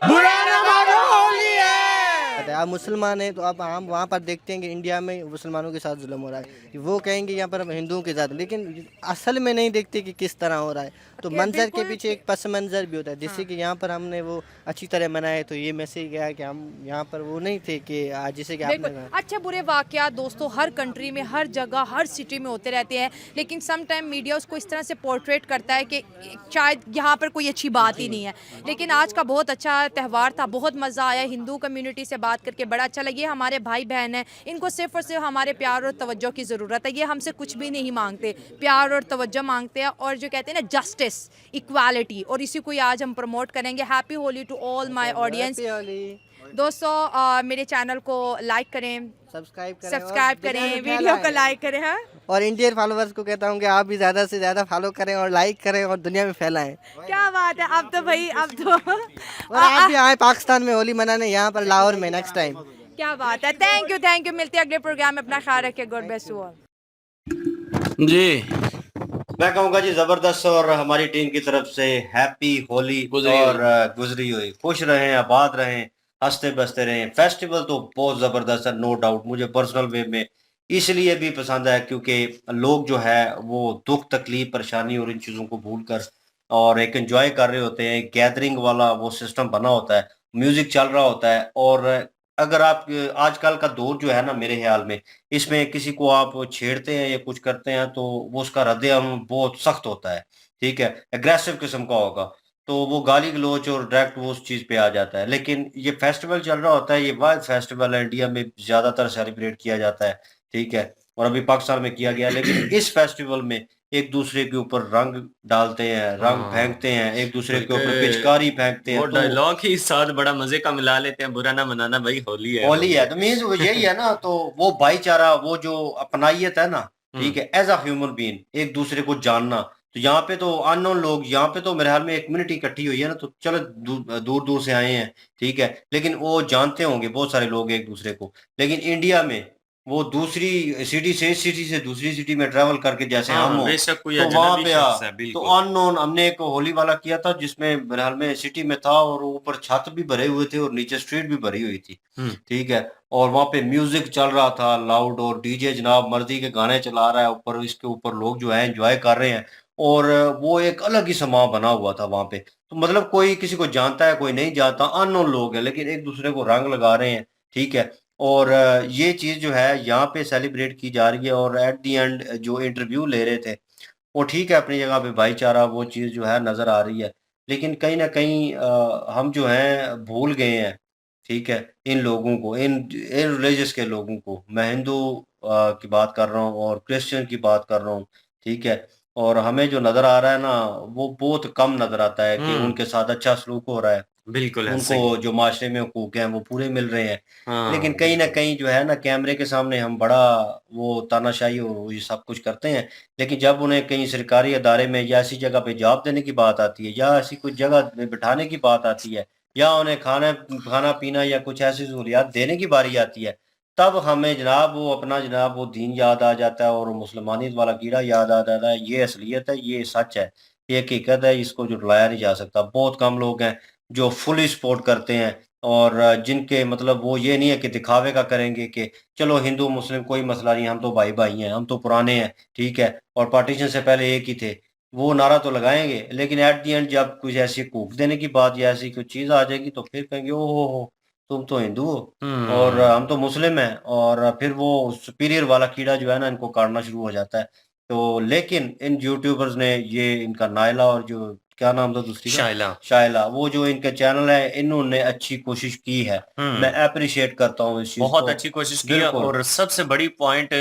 बुरा न मानो होली है। आप मुसलमान हैं तो आप हम वहाँ पर देखते हैं कि इंडिया में मुसलमानों के साथ जुल्म हो रहा है, वो कहेंगे यहाँ पर हम हिंदुओं के साथ, लेकिन असल में नहीं देखते कि किस तरह हो रहा है। तो मंजर के पीछे एक पस मंजर भी होता है, जिससे कि यहाँ पर हमने वो अच्छी तरह मनाए। तो ये मैसेज गया कि हम यहाँ पर वो नहीं थे कि जैसे कि आपने कहा। अच्छे बुरे वाकयात दोस्तों हर कंट्री में, हर जगह, हर सिटी में होते रहते हैं, लेकिन सम टाइम मीडिया उसको इस तरह से पोर्ट्रेट करता है कि शायद यहाँ पर कोई अच्छी बात ही नहीं है। लेकिन आज का बहुत अच्छा त्यौहार था, बहुत मज़ा आया, हिंदू कम्युनिटी से बात करके बड़ा अच्छा लगे। हमारे भाई बहन हैं, इनको सिर्फ और सिर्फ हमारे प्यार और तवज्जो की ज़रूरत है। ये हमसे कुछ भी नहीं मांगते, प्यार और तवज्जो मांगते हैं, और जो कहते हैं ना जस्टिस, इक्वालिटी, और इसी को आज हम प्रमोट करेंगे। Happy Holi to all my audience. दोस्तों मेरे चैनल को लाइक करें, सब्सक्राइब करें, वीडियो को लाइक करें। हाँ, और इंडियन फॉलोअर्स को कहता हूँ कि आप भी ज़्यादा से ज़्यादा फॉलो करें और लाइक करें और दुनिया में फैलाएं। क्या बात है। अब तो भाई अब तो और आप भी आए पाकिस्तान में होली मनाने, यहाँ पर लाहौर में नेक्स्ट टाइम। क्या बात है। Thank you. मिलते हैं अगले प्रोग्राम में। अपना ख्याल रखिए। God bless you all. जी मैं कहूँगा जी जबरदस्त, और हमारी टीम की तरफ से हैप्पी होली और गुजरी हुई, खुश रहें, आबाद रहें, हंसते बसते रहें। फेस्टिवल तो बहुत ज़बरदस्त है, नो डाउट। मुझे पर्सनल वे में इसलिए भी पसंद है क्योंकि लोग जो है वो दुख तकलीफ परेशानी और इन चीज़ों को भूल कर और एक एंजॉय कर रहे होते हैं। गैदरिंग वाला वो सिस्टम बना होता है, म्यूजिक चल रहा होता है। और अगर आप आजकल का दौर जो है ना, मेरे ख्याल में इसमें किसी को आप छेड़ते हैं या कुछ करते हैं तो वो उसका रद्द-ए-अमल बहुत सख्त होता है, ठीक है? एग्रेसिव किस्म का होगा, तो वो गाली-गलौच और डायरेक्ट वो उस चीज़ पे आ जाता है। लेकिन ये फेस्टिवल चल रहा होता है, ये वाहिद फेस्टिवल है, इंडिया में ज़्यादातर सेलिब्रेट किया जाता है, ठीक है? और अभी पाकिस्तान में किया गया है, लेकिन इस फेस्टिवल में एक दूसरे के ऊपर रंग डालते हैं, रंग फेंकते हैं, एक दूसरे के ऊपर पिचकारी फेंकते हैं। वो तो डायलॉग ही साथ बड़ा मजे का मिला लेते हैं, बुरा ना मनाना भाई, होली है। होली है तो मीन्स यही है ना। तो वो भाईचारा, वो जो अपनाइयत है ना, ठीक है, एज अ ह्यूमन बीइंग, एक दूसरे को जानना। तो यहाँ पे तो अननोन लोग, यहाँ पे तो मेरे ख्याल में एक कम्युनिटी इकट्ठी हुई है ना, तो चलो दूर दूर से आए हैं, ठीक है, लेकिन वो जानते होंगे बहुत सारे लोग एक दूसरे को। लेकिन इंडिया में वो दूसरी सिटी से, इस सिटी से दूसरी सिटी में ट्रैवल करके जैसे हम हो, बेशक कोई तो वहां अजनबी पे शख्स है, तो बिल्कुल। अननोन हमने एक होली वाला किया था जिसमें मेरे ख्याल में सिटी में था, और ऊपर छत भी भरे हुए थे और नीचे स्ट्रीट भी भरी हुई थी, ठीक है। और वहाँ पे म्यूजिक चल रहा था लाउड, और डीजे जनाब मर्जी के गाने चला रहा है ऊपर, इसके ऊपर लोग जो है एंजॉय कर रहे हैं। और वो एक अलग ही समा बना हुआ था वहाँ पे। तो मतलब कोई किसी को जानता है, कोई नहीं जानता, अननोन लोग हैं, लेकिन एक दूसरे को रंग लगा रहे हैं, ठीक है। और ये चीज़ जो है यहाँ पे सेलिब्रेट की जा रही है। और एट द एंड जो इंटरव्यू ले रहे थे वो ठीक है, अपनी जगह पे भाईचारा वो चीज़ जो है नज़र आ रही है, लेकिन कहीं न कहीं हम जो हैं भूल गए हैं, ठीक है, इन लोगों को, इन रिलीजियस के लोगों को। मैं हिंदू की बात कर रहा हूँ और क्रिश्चियन की बात कर रहा हूँ, ठीक है। और हमें जो नज़र आ रहा है ना, वो बहुत कम नज़र आता है कि उनके साथ अच्छा सलूक हो रहा है, बिल्कुल है, उनको जो माशरे में हकूक हैं वो पूरे मिल रहे हैं। हाँ। लेकिन कहीं न कहीं जो है ना, कैमरे के सामने हम बड़ा वो तानाशाही और ये सब कुछ करते हैं, लेकिन जब उन्हें कहीं सरकारी अदारे में या ऐसी जगह पे जॉब देने की बात आती है, या ऐसी कोई जगह में बिठाने की बात आती है, या उन्हें खाना-पीना या कुछ ऐसी सहूलियात देने की बारी आती है, तब हमें जनाब वो अपना जनाब वो दीन याद आ जाता है और मुसलमानियत वाला कीड़ा याद आ जाता है। ये असलियत है, ये सच है, ये हकीकत है, इसको झुठलाया नहीं जा सकता। बहुत कम लोग हैं जो फुली सपोर्ट करते हैं, और जिनके मतलब वो ये नहीं है कि दिखावे का करेंगे कि चलो हिंदू मुस्लिम कोई मसला नहीं, हम तो भाई-भाई हैं, हम तो पुराने हैं, ठीक है, और पार्टीशन से पहले एक ही थे। वो नारा तो लगाएँगे, लेकिन एट द एंड जब कुछ ऐसी हकूक देने की बात या ऐसी कोई चीज़ आ जाएगी तो फिर कहेंगे ओ हो! तुम तो हिंदू हो और हम तो मुस्लिम हैं, और फिर वो सुपीरियर वाला कीड़ा जो है ना, इनको काटना शुरू हो जाता है। तो लेकिन इन यूट्यूबर्स ने ये इनका नायला और जो क्या नाम था दूसरी का? शाइला। शाइला, वो जो इनका चैनल है, इन्होंने अच्छी कोशिश की है, मैं अप्रिशिएट करता हूँ इस चीज बहुत को। अच्छी कोशिश की है बिल्कुल। और सबसे बड़ी पॉइंट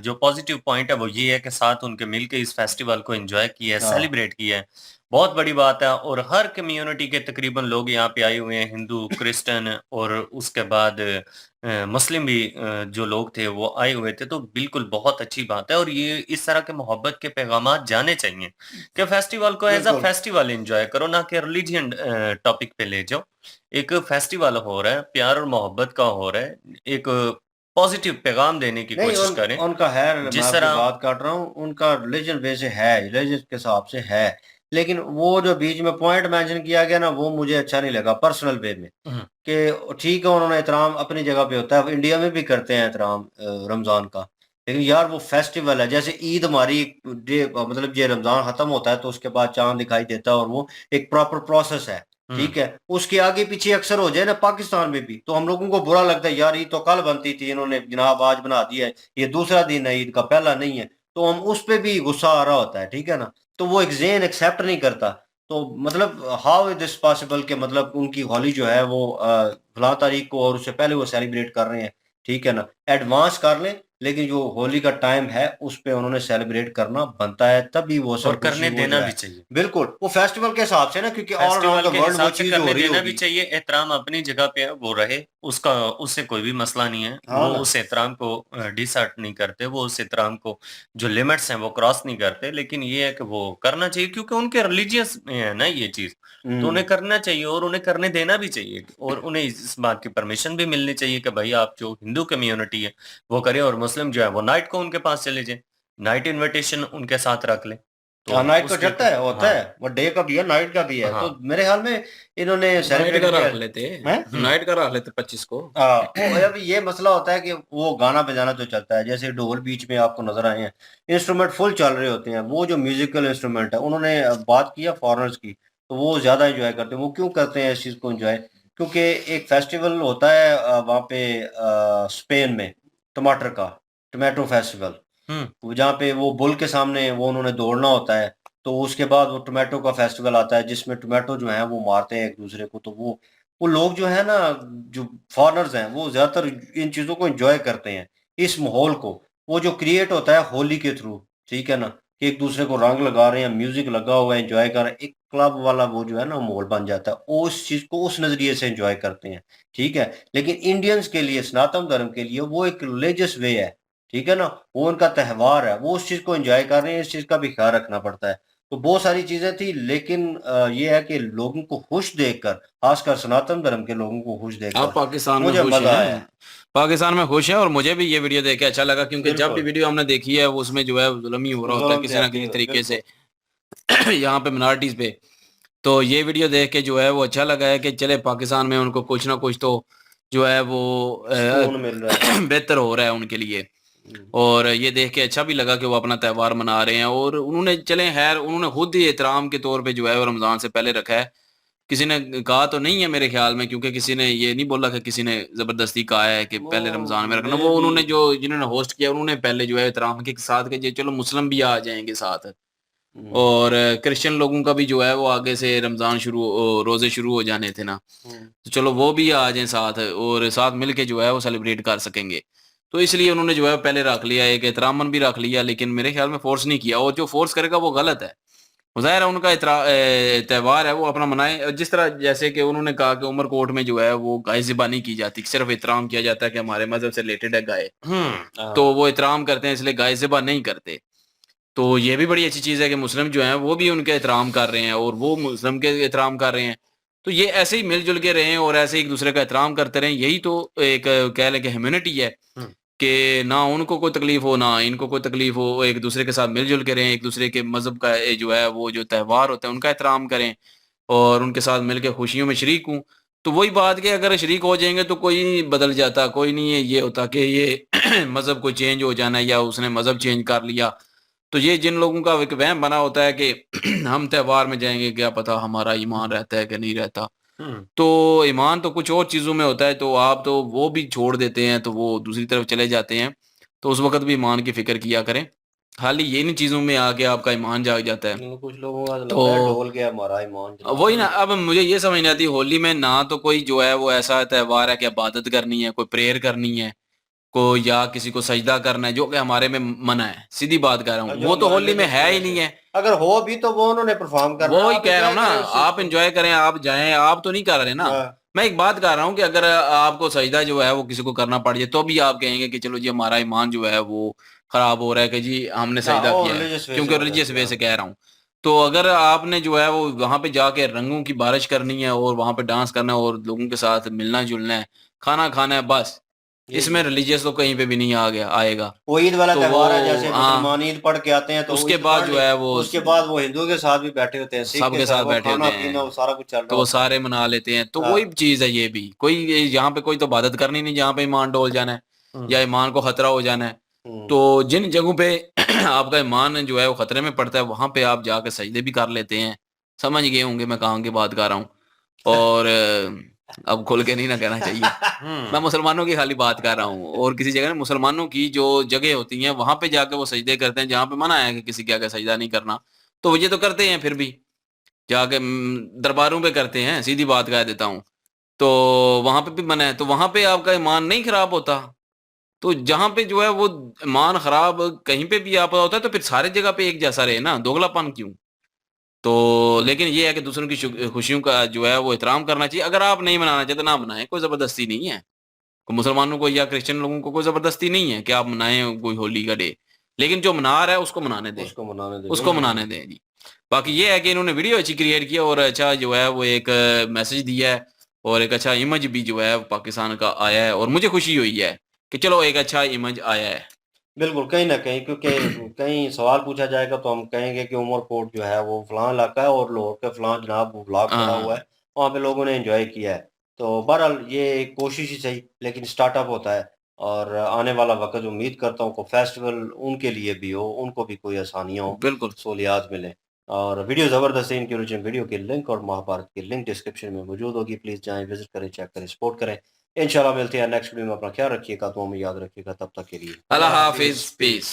जो पॉजिटिव पॉइंट है वो ये है कि साथ उनके मिलके इस फेस्टिवल को एंजॉय किया है, हाँ। सेलिब्रेट किया है, बहुत बड़ी बात है। और हर कम्युनिटी के तकरीबन लोग यहाँ पे आए हुए हैं, हिंदू, क्रिश्चियन और उसके बाद मुस्लिम भी जो लोग थे वो आए हुए थे, तो बिल्कुल बहुत अच्छी बात है। और ये इस तरह के मोहब्बत के पैगाम जाने चाहिए कि फेस्टिवल को एज अ बिल्कुल। फेस्टिवल एंजॉय करो, ना कि रिलीजियन टॉपिक पे ले जाओ। एक फेस्टिवल हो रहा है, प्यार और मोहब्बत का हो रहा है, एक पॉजिटिव पैगाम देने की नहीं, कोशिश करें। उनका है, मैं जिस आपकी तरह बात काट रहा हूँ, उनका रिलीजन वैसे है, रिलीजन के हिसाब से है, लेकिन वो जो बीच में पॉइंट मेंशन किया गया ना, वो मुझे अच्छा नहीं लगा पर्सनल वे में, कि ठीक है उन्होंने एहतराम अपनी जगह पे होता है, इंडिया में भी करते हैं एहतराम रमजान का, लेकिन यार वो फेस्टिवल है, जैसे ईद हमारी मतलब ये रमजान खत्म होता है तो उसके बाद चांद दिखाई देता है और वो एक प्रॉपर प्रोसेस है, ठीक है, उसके आगे पीछे अक्सर हो जाए ना पाकिस्तान में भी, तो हम लोगों को बुरा लगता है यार ईद तो कल बनती थी, इन्होंने जनाब आज बना दिया है, ये दूसरा दिन है ईद का, पहला नहीं है, तो हम उस पे भी गुस्सा आ रहा होता है, ठीक है ना, तो वो एक ज़हन एक्सेप्ट नहीं करता। तो मतलब हाउ इज दिस पॉसिबल कि मतलब उनकी होली जो है वो फलां तारीख को और उससे पहले वो सेलिब्रेट कर रहे हैं, ठीक है ना, एडवांस कर लें, लेकिन जो होली का टाइम है उस पे उन्होंने सेलिब्रेट करना बनता है, तभी वो और सब करने खुशी वो देना जो भी है चाहिए। बिल्कुल वो फेस्टिवल के हिसाब से ना, क्योंकि ऑल फेस्टिवल अराउंड द के वर्ल्ड वो हिसाब से चीज हो करने रही देना भी होगी। चाहिए, एहतराम अपनी जगह पे है वो रहे, उसका उससे कोई भी मसला नहीं है, हाँ वो ना। उस एहतराम को डिसर्ट नहीं करते, वो उस एहतराम को जो लिमिट्स हैं वो क्रॉस नहीं करते, लेकिन ये है कि वो करना चाहिए क्योंकि उनके रिलीजियस में है ना ये चीज, तो उन्हें करना चाहिए और उन्हें करने देना भी चाहिए, और उन्हें इस बात की परमिशन भी मिलनी चाहिए कि भाई आप जो हिंदू कम्युनिटी है वो करें, और मुस्लिम जो है वो नाइट को उनके पास चले जाए, नाइट इनविटेशन उनके साथ रख ले, तो हाँ, नाइट को उसके चलता है, होता हाँ है, वो डे का भी है नाइट का भी है, तो हाँ मेरे ख्याल में इन्होंने नाइट सेलिब्रेट का किया रख लेते है। नाइट का रख लेते 25 को। वो अब ये मसला होता है कि वो गाना बजाना तो चलता है, जैसे ढोल बीच में आपको नजर आए हैं, इंस्ट्रूमेंट फुल चल रहे होते हैं, वो जो म्यूजिकल इंस्ट्रूमेंट है उन्होंने बात किया फॉरेनर्स की, तो वो ज्यादा एंजॉय करते हैं। वो क्यों करते हैं इस चीज को एंजॉय? क्योंकि एक फेस्टिवल होता है वहाँ पे स्पेन में, टमाटर का, टमाटो फेस्टिवल, वो जहाँ पे वो बुल के सामने वो उन्होंने दौड़ना होता है, तो उसके बाद वो टोमेटो का फेस्टिवल आता है जिसमें टोमेटो जो है वो मारते हैं एक दूसरे को, तो वो लोग जो है ना, जो फॉरेनर्स हैं वो ज्यादातर इन चीजों को एंजॉय करते हैं, इस माहौल को, वो जो क्रिएट होता है होली के थ्रू, ठीक है ना, कि एक दूसरे को रंग लगा रहे हैं, म्यूजिक लगा हुआ है, एंजॉय कर रहे हैं, एक क्लब वाला वो जो है ना माहौल बन जाता है, वो उस चीज को उस नजरिए से एंजॉय करते हैं, ठीक है। लेकिन इंडियंस के लिए, सनातन धर्म के लिए वो एक रिलीजियस वे है, ठीक है ना, वो उनका त्योहार है, वो उस चीज को एंजॉय कर रहे हैं, इस चीज का भी ख्याल रखना पड़ता है। तो बहुत सारी चीजें थी, लेकिन ये है कि लोगों को खुश देखकर, खासकर सनातन धर्म के लोगों को खुश आप देखकर पाकिस्तान में मुझे खुश मजा हैं? आया। पाकिस्तान में खुश हैं, और मुझे भी ये वीडियो देख के अच्छा लगा, क्योंकि जब भी बिल्कुल। वीडियो हमने देखी है वो उसमें जो है जुल्म ही हो रहा होता है जुल्म किसी ना ज्यादती किसी हो, तरीके से बिल्कुल। यहाँ पे मिनॉरिटीज पे। तो ये वीडियो देख के जो है वो अच्छा लगा है कि चले पाकिस्तान में उनको कुछ ना कुछ तो जो है वो सुकून मिल रहा है। बेहतर हो रहा है उनके लिए, और ये देख के अच्छा भी लगा कि वो अपना त्यौहार मना रहे हैं, और उन्होंने चले खैर उन्होंने खुद ही एहतराम के तौर पे जो है वो रमजान से पहले रखा है, किसी ने कहा तो नहीं है मेरे ख्याल में, क्योंकि किसी ने ये नहीं बोला कि किसी ने जबरदस्ती कहा है कि पहले रमजान में रखना, मे वो भी उन्होंने जो जिन्होंने होस्ट किया उन्होंने पहले जो है एहतराम के साथ के चलो मुस्लिम भी आ जाएंगे साथ, और क्रिश्चियन लोगों का भी जो है वो आगे से रमजान रोजे शुरू हो जाने थे ना, तो चलो वो भी आ जाएं साथ, और साथ मिलके जो है वो सेलिब्रेट कर सकेंगे, तो इसलिए उन्होंने जो है पहले रख लिया, एक एहतरामन भी रख लिया, लेकिन मेरे ख्याल में फोर्स नहीं किया, और जो फोर्स करेगा वो गलत है। ज़ाहिर है उनका त्यौहार है वो अपना मनाए, जिस तरह जैसे कि उन्होंने कहा कि उमरकोट में जो है वो गाय ज़िबा नहीं की जाती, सिर्फ एहतराम किया जाता है कि हमारे मजहब से रिलेटेड है गाय, तो वो एहतराम करते हैं इसलिए गाय ज़िबा नहीं करते। तो ये भी बड़ी अच्छी चीज़ है कि मुस्लिम जो हैं वो भी उनके एहतराम कर रहे हैं और वो मुस्लिम के एहतराम कर रहे हैं, तो ये ऐसे ही मिलजुल के रहें और ऐसे एक दूसरे का एहतराम करते रहें, यही तो एक कह लें कि ह्यूमैनिटी है, कि ना उनको कोई तकलीफ हो ना इनको कोई तकलीफ हो, एक दूसरे के साथ मिलजुल के रहें, एक दूसरे के मजहब का जो है वो जो त्यौहार होता है उनका एहतराम करें और उनके साथ मिलकर खुशियों में शरीक हूँ। तो वही बात कि अगर शरीक हो जाएंगे तो कोई बदल जाता, कोई नहीं है ये होता कि ये मजहब को चेंज हो जाना है या उसने मजहब चेंज कर लिया, तो ये जिन लोगों का एक वहम बना होता है कि हम त्यौहार में जाएंगे क्या पता हमारा ईमान रहता है कि नहीं रहता, तो ईमान तो कुछ और चीज़ों में होता है, तो आप तो वो भी छोड़ देते हैं तो वो दूसरी तरफ चले जाते हैं, तो उस वक्त भी ईमान की फिक्र किया करें। खाली ये इन चीजों में आके आपका ईमान जाग जाता है। कुछ लोगों का तो ढोल गया हमारा ईमान जनाब। वही ना, अब मुझे ये समझ नहीं आती होली में ना तो कोई जो है वो ऐसा त्योहार है कि इबादत करनी है, कोई प्रेयर करनी है, को या किसी को सजदा करना है, जो कि हमारे में मना है। सीधी बात कर रहा हूँ, वो तो होली में है ही नहीं है। अगर हो भी तो वो उन्होंने परफॉर्म करना, वो ही आप कह रहा हूँ ना, enjoy करें आप एंजॉय करें, आप जाएं, आप तो नहीं कर रहे ना। मैं एक बात कर रहा हूँ कि अगर आपको सजदा जो है वो किसी को करना पड़ जाए तो भी आप कहेंगे कि चलो जी हमारा ईमान जो है वो खराब हो रहा है कि जी हमने सजदा वो किया है, religious way क्योंकि से हो रिलीजियस जाता है। वे से कह रहा हूँ। तो अगर आपने जो है वो वहां पे जाके रंगों की बारिश करनी है और वहां पे डांस करना है और लोगों के साथ मिलना जुलना है, खाना खाना है, बस इसमें रिलीजियस तो कहीं पे भी नहीं आ गया आएगा। वो ईद वाला तो त्योहार है, वो जैसे मुसलमान ईद पढ़ के आते हैं तो उसके ईद बाद पढ़ जो ली, है वो उसके बाद वो हिंदुओं के साथ भी बैठे होते हैं, सिख सबके के साथ वो बैठे खाना होते पीना हैं, वो सारा कुछ चल तो रहा वो होता सारे मना लेते हैं। तो हाँ। वही चीज है ये भी, कोई यहाँ पे कोई तो इबादत करनी नहीं जहाँ पे ईमान डोल जाना है या ईमान को खतरा हो जाना है। तो जिन जगहों पे आपका ईमान जो है वो खतरे में पड़ता है, वहां पे आप जाके सजदे भी कर लेते हैं। समझ गए होंगे मैं कहाँ की बात कर रहा हूँ। और अब खुल के नहीं ना कहना चाहिए, मैं मुसलमानों की खाली बात कर रहा हूँ। और किसी जगह मुसलमानों की जो जगह होती हैं वहां पे जाके वो सजदे करते हैं, जहाँ पे मना है कि किसी के आगे सजदा नहीं करना, तो वो ये तो करते हैं फिर भी जाके दरबारों पे करते हैं, सीधी बात कह देता हूँ। तो वहां पे भी मना है, तो वहां पे आपका ईमान नहीं खराब होता। तो जहां पे जो है वो ईमान खराब कहीं पे भी आपका होता है तो फिर सारे जगह पे एक जैसा रहे ना, दोगलापन क्यों। तो लेकिन ये है कि दूसरों की खुशियों का जो है वो एहतराम करना चाहिए। अगर आप नहीं मनाना चाहते ना मनाएं, कोई जबरदस्ती नहीं है। को मुसलमानों को या क्रिश्चियन लोगों को कोई जबरदस्ती नहीं है कि आप मनाएं कोई होली का डे, लेकिन जो मना रहा है उसको मनाने दें, उसको मनाने दें जी। बाकी ये है कि इन्होंने वीडियो अच्छी क्रिएट किया और अच्छा जो है वो एक मैसेज दिया है और एक अच्छा इमेज भी जो है पाकिस्तान का आया है, और मुझे खुशी हुई है कि चलो एक अच्छा इमेज आया है। बिल्कुल, कहीं ना कहीं, क्योंकि कहीं सवाल पूछा जाएगा तो हम कहेंगे कि उमरकोट जो है वो फलां इलाका है और लाहौर के फलां जनाब ब्लॉक पड़ा हुआ है, वहाँ पे लोगों ने एंजॉय किया है। तो बहरहाल ये एक कोशिश ही सही, लेकिन स्टार्टअप होता है और आने वाला वक्त उम्मीद करता हूँ कि फेस्टिवल उनके लिए भी हो, उनको भी कोई आसानियाँ हो, बिल्कुल सहूलियात मिले। और वीडियो ज़बरदस्त है, इनकी ओरिजिनल वीडियो की लिंक और महाभारत की लिंक डिस्क्रिप्शन में मौजूद होगी। प्लीज़ जाएँ, विजिट करें, चेक करें, सपोर्ट करें। इंशाल्लाह मिलते हैं नेक्स्ट वीडियो में। अपना ख्याल रखिएगा, तो हमें याद रखिएगा। तब तक के लिए अल्लाह हाफिज, पीस।